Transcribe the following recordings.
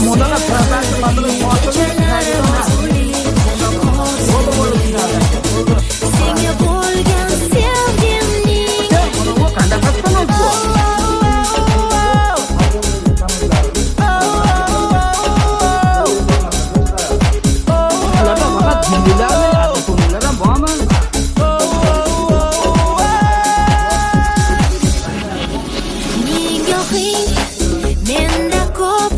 Modalar transfer masalasi Senga bo'lgan sevgimning qanday qasddan bu? Ularda faqat jinnilarmi, ato'mlar ham bormi? nigohing menda ko'p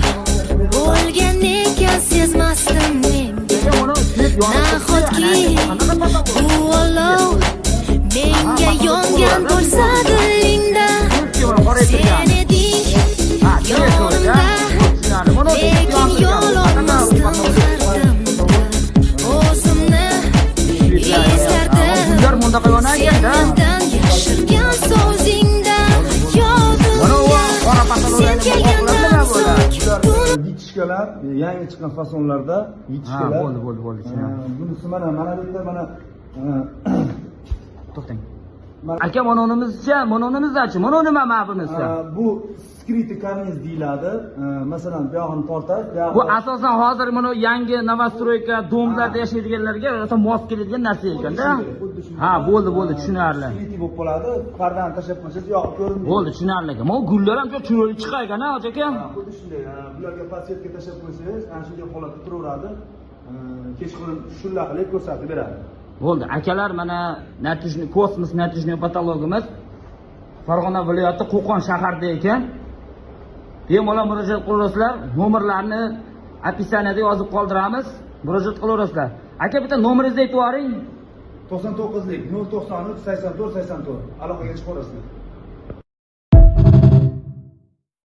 bo'lgan ekan sezmasdim menga nahotki bu olov menga yongan bo'lsa dilingda sen eding yonimda lekin yo'l olmasdim hardamda o'zimni ezardim Ular bunda qayona ekanda. sendan yashirgan so'zingda yodimda sen kelgandan so'ng Yitishkalar, yangi chiqqan fasonlarda yitishkalar. Bo'ldi. Bunisi mana bu yerda mana To'xtang. Aka, mononimizcha, mononimizdachi? Mono nima bunisi? bu skrytniy karniz deyiladi. Masalan, bu yog'ini tortadi. Bu asosan hozir mana yangi novostroyka domlarda yashaydiganlarga asosan mos keladigan narsa ekanda. Ha, bo'ldi, tushunarli. Skrytniy bo'lib qoladi. Pardani tashlab qo'ysangiz yo'q ko'rinmaydi. Bo'ldi, tushunarli. Mana gullar ham chiroyli chiqar ekan-a, aka. Xuddi shunday. Bularga podsetga tashlab qo'ysangiz, ana shunday holatda turaveradi. Kechqurun shulla qilib ko'rsatib beradi. Bo'ldi, akalar, mana natijni kosmos natijniy patologimiz Farg'ona viloyati Qo'qon shaharida ekan. Bemalol murojaat qilaverasizlar. Nomerlarni opisaniyada yozib qoldiramiz. Murojaat qilaverasizlar. Aka, bitta nomeringizni aytib yuboring. 99lik 093 84 84 aloqaga chiqaverasizlar.